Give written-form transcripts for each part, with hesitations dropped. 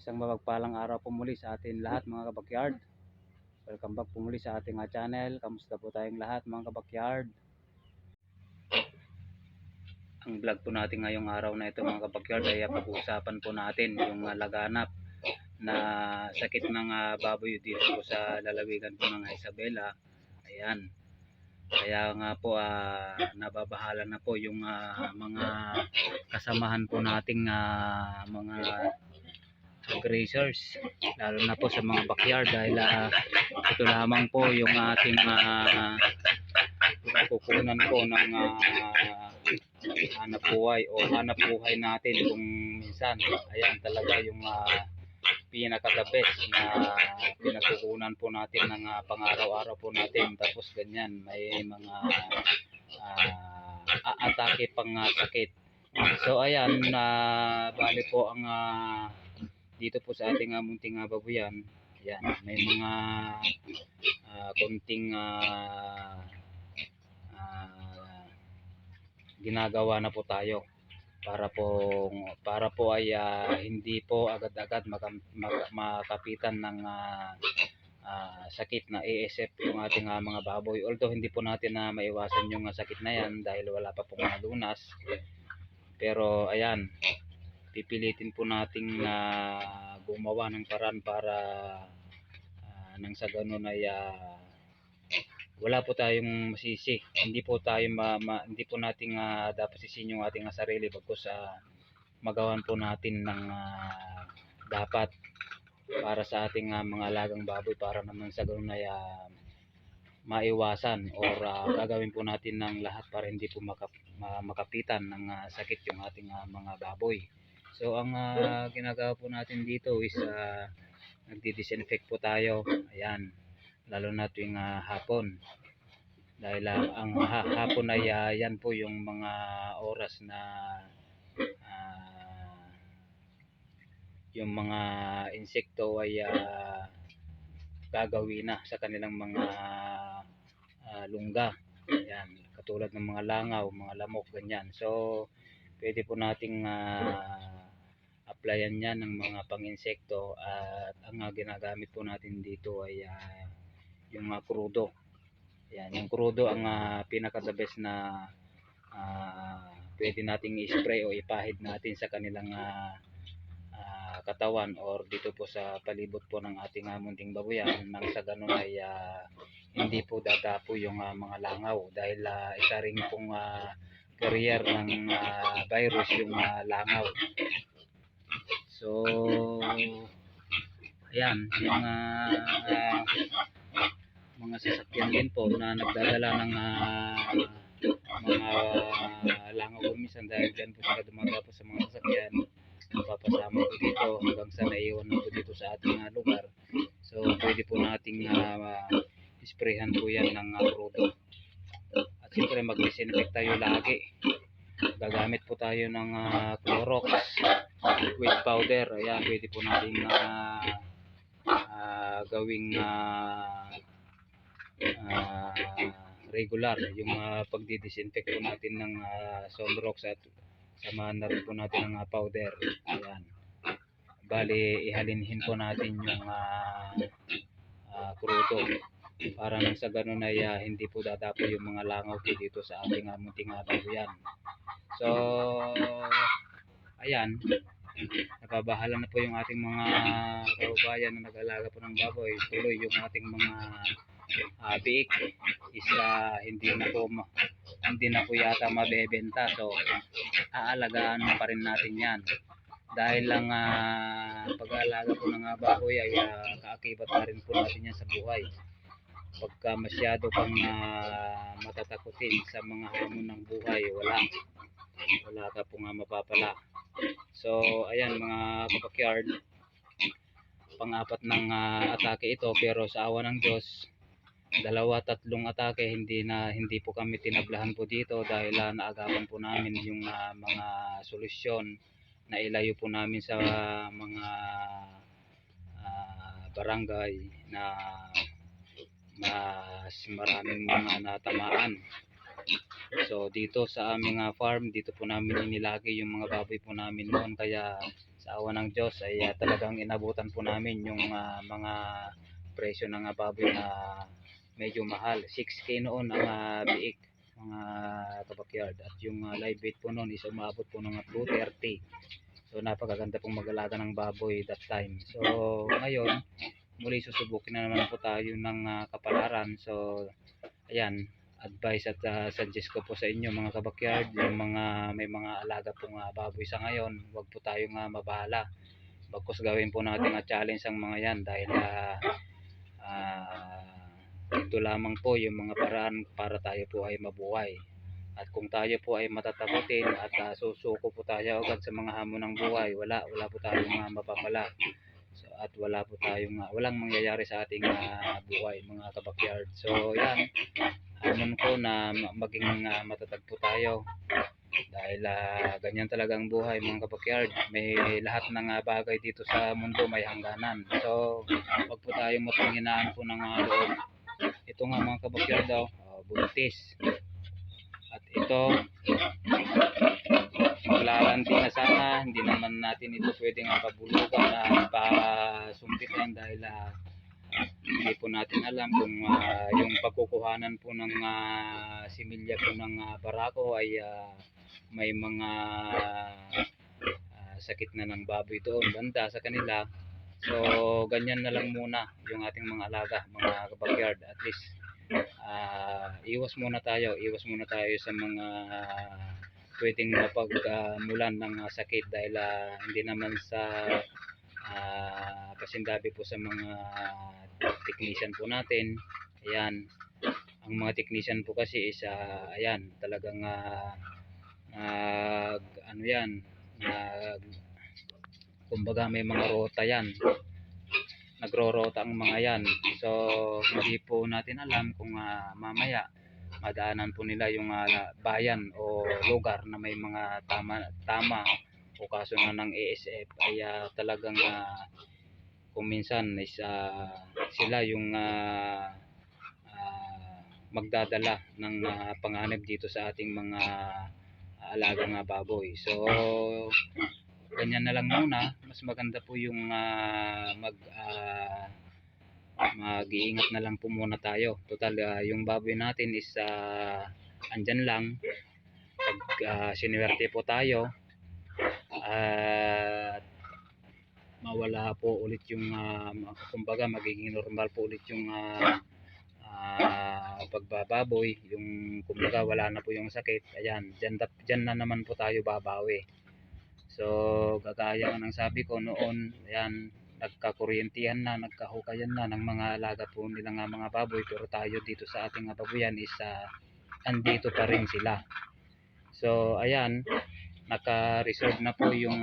Isang mapagpalang araw po muli sa atin lahat mga kabakyard. Welcome back po muli sa ating channel. Kamusta po tayong lahat mga kabakyard? Ang vlog po natin ngayong araw na ito mga kabakyard ay pag-uusapan po natin yung laganap na sakit ng baboy dito po sa lalawigan po ng Isabela. Ayan. Kaya nga po nababahala na po yung mga kasamahan po nating mga grazers, lalo na po sa mga backyard dahil ito lamang po yung ating kukunan po ng hanap buhay o hanap buhay natin kung minsan. Ayan talaga yung pinaka-the best na pinagkukunan po natin ng pang-araw-araw po natin. Tapos ganyan may mga atake pang sakit. So ayan, bali po ang dito po sa ating munting babuyan. Ayan, may mga konting ginagawa na po tayo para po ay hindi po agad-agad makapitan ng sakit na ASF yung ating mga baboy. Although hindi po natin maiwasan yung sakit na yan dahil wala pa pong lunas. Pero ayan, pipilitin po nating gumawa ng paraan para nang sa ganun ay wala po tayong masisi. Hindi po tayo hindi po nating dapat sisihin yung ating sarili bagkus magawan po natin ng dapat para sa ating mga alagang baboy para naman sa ganun ay maiwasan or gagawin po natin ng lahat para hindi po makapitan ng sakit yung ating mga baboy. So ang ginagawa po natin dito is nagdi-disinfect po tayo. Ayan, lalo na tuwing hapon. Dahil ang hapon ay yan po yung mga oras na yung mga insekto ay gagawin na sa kanilang mga lungga. Ayan, katulad ng mga langaw, mga lamok, ganyan. So pwede po nating applyan yan ng mga pang-insekto at ang ginagamit po natin dito ay yung krudo. Yan, yung krudo ang pinaka-the best na pwede nating i-spray o ipahid natin sa kanilang katawan or dito po sa palibot po ng ating munting babuyan nang sa ganun ay hindi po dadapo yung mga langaw dahil isa rin pong carrier ng virus yung langaw. So ayan, yung mga sasakyan din po na nagdadala ng mga langaw minsan dahil dyan po sila dumadapo sa mga sasakyan, papasama po dito hanggang sa naiwan na po dito sa ating lugar. So pwede po nating isprayhan po yan ng krudo. At siyempre mag-disinfect tayo lagi. Gagamit po tayo ng Clorox with powder. Ayan, pwede po natin gawing regular yung pagdi-disinfect po natin ng Sunrox at samahan na rin po natin ng powder. Ayan, bali ihalinhin po natin yung krudo para nang sa ganun ay hindi po dadapo yung mga langaw po dito sa ating munting babuyan. So ayan, nababahala na po yung ating mga kababayan na nag-alaga po ng baboy. Tuloy yung ating mga biik is hindi na po yata mabebenta. So aalagaan pa rin natin yan dahil lang pag-aalaga po ng baboy ay kaakibat na rin po natin yan sa buhay. Pagka masyado pang matatakutin sa mga hamon ng buhay, wala ka po mapapala. So ayan mga kabakyard, pang-apat ng atake ito, pero sa awa ng Diyos 2-3 atake hindi po kami tinablahan po dito dahil naagapan po namin yung mga solusyon na ilayo po namin sa mga barangay na mas maraming mga natamaan. So dito sa aming farm, dito po namin inilagay yung mga baboy po namin noon, kaya sa awa ng Diyos ay talagang inabutan po namin yung mga presyo ng baboy na medyo mahal. 6K noon ang biik mga kabakyard, at yung live weight po noon is umabot po ng 230. So napakaganda pong mag-alaga ng baboy that time. So ngayon muli susubukin na naman po tayo ng kapalaran. So ayan, advice at suggest ko po sa inyo mga kabakyard, yung mga may mga alaga pong baboy sa ngayon, wag po tayong mabahala. Bagkus gawin po natin challenge ang mga yan, dahil ito lamang po yung mga paraan para tayo po ay mabuhay. At kung tayo po ay matatakotin at susuko po tayo agad sa mga hamon ng buhay, wala po tayong mapapala. So, at wala po tayong walang mangyayari sa ating buhay mga kabakyard. So yan, hamon ko na maging matatag po tayo, dahil ganyan talagang buhay mga kabakyard. May lahat ng bagay dito sa mundo may hangganan. So wag po tayong mapanghinaan po ng loob. Ito nga mga kabakyard daw, buntis. At ito, maglalanti na sana, hindi naman natin ito pwedeng pabulugan at pasumpitan, dahil hindi po natin alam kung yung pagkukuhanan po ng similya po ng barako ay may mga sakit na ng baboy doon banda sa kanila. So ganyan na lang muna yung ating mga alaga mga kabakyard. At least iwas muna tayo sa mga pwedeng mapagmulan ng sakit, dahil hindi naman sa kasindabi po sa mga technician po natin. Ayan, ang mga technician po kasi is ayan, talagang ano yan, kumbaga may mga rota yan, nagrorota ang mga yan. So hindi po natin alam kung mamaya madaanan po nila yung bayan o lugar na may mga tama o kaso na ng ASF, ay talagang kung minsan is sila yung magdadala ng panganib dito sa ating mga alagang baboy. So ganyan na lang muna. Mas maganda po yung mag-iingat na lang po muna tayo. Total yung baboy natin is andyan lang. Pag sinuwerte po tayo at mawala po ulit yung kumbaga magiging normal po ulit yung pagbababoy, yung kumbaga wala na po yung sakit, ayan, dyan na naman po tayo babawi. So gagaya ng sabi ko noon, ayan, nagkakuryentihan na, nagkahukayan na ng mga alaga po nilang mga baboy, pero tayo dito sa ating baboyan is andito pa rin sila. So ayan, naka-reserve na po yung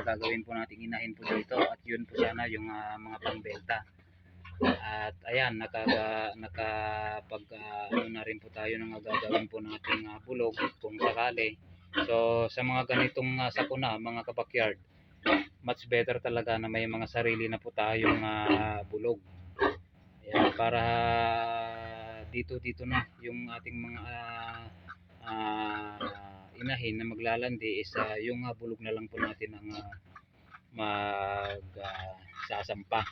gagawin po nating inahin po dito, at yun po sana yung mga pangbenta. At ayan, nakapag ano na rin po tayo ng gagawin po nating bulog kung sakali. So sa mga ganitong sakuna mga kabakyard, much better talaga na may mga sarili na po tayong bulog. Ayan, para dito na yung ating mga inahin na maglalandi is yung bulog na lang po natin ang sasampa.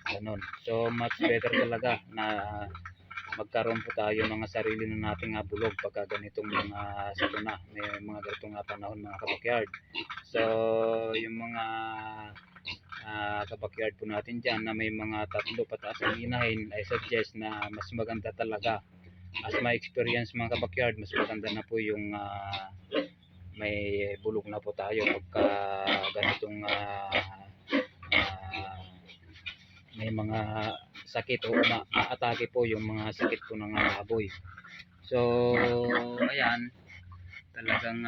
Ganon. So much better talaga na magkaroon po tayo ng sarili na nating bulog pagka ganitong mga sakuna, may mga ganitong panahon mga kabakyard. So yung mga kabakyard po natin dyan na may mga tatlo pataas ang inahin, I suggest na mas maganda talaga, as my experience mga kabakyard, mas maganda na po yung may bulog na po tayo pagka ganitong may mga sakit o maatake po yung mga sakit po ng baboy. So ayan, talagang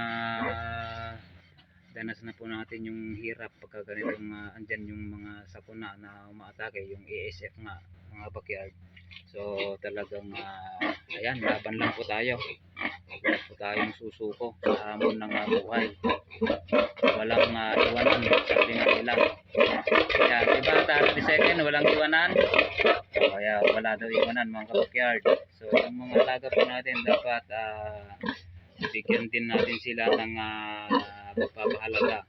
danas na po natin yung hirap pagka ganitong andyan yung mga sakuna na umaatake, yung ASF nga mga backyard. So talagang ayan, laban lang po tayo. Huwag po tayong susuko sa hamon ng buhay. Walang iwanan, sabi nga nila. Yan, diba 30 second, walang iwanan. Kaya wala daw iwanan mga kabakyard. So yung mga alaga po natin dapat bigyan din natin sila ng pagpapahalaga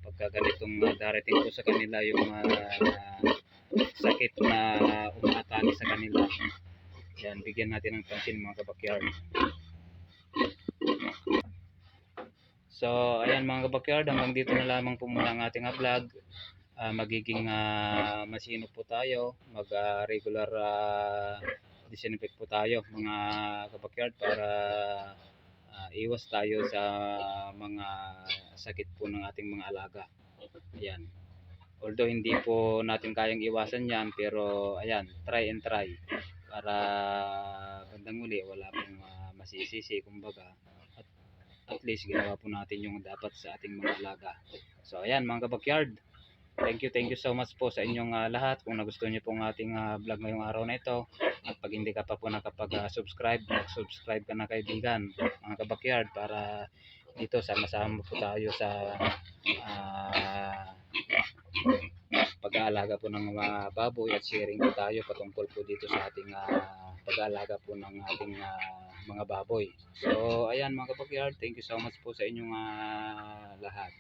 pagka ganitong darating po sa kanila yung sakit na umaatake sa kanila. Yan, bigyan natin ng pansin mga kabakyard. So ayan mga kabakyard, hanggang dito na lamang po muna ang ating vlog. Magiging masino po tayo, mag regular disinfect po tayo mga kabakyard para iwas tayo sa mga sakit po ng ating mga alaga. Ayan. Although hindi po natin kayang iwasan yan, pero ayan, try and try para bandang uli wala pong masisisi kumbaga. At least ginawa po natin yung dapat sa ating mga alaga. So ayan mga kabakyard, thank you so much po sa inyong lahat. Kung nagustuhan niyo pong ating vlog ngayong araw na ito, at pag hindi ka pa po nakapag-subscribe, mag-subscribe ka na kaibigan mga kabakyard, para dito sama-sama po tayo sa pag-aalaga po ng mga baboy, at sharing po tayo patungkol po dito sa ating pag-aalaga po ng ating mga baboy. So ayan mga kabakyard, thank you so much po sa inyong lahat.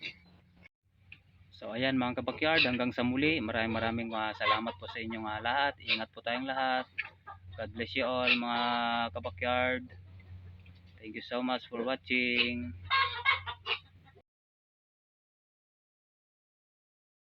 So ayan mga kabakyard, hanggang sa muli, maraming salamat po sa inyong lahat. Ingat po tayong lahat. God bless you all mga kabakyard. Thank you so much for watching.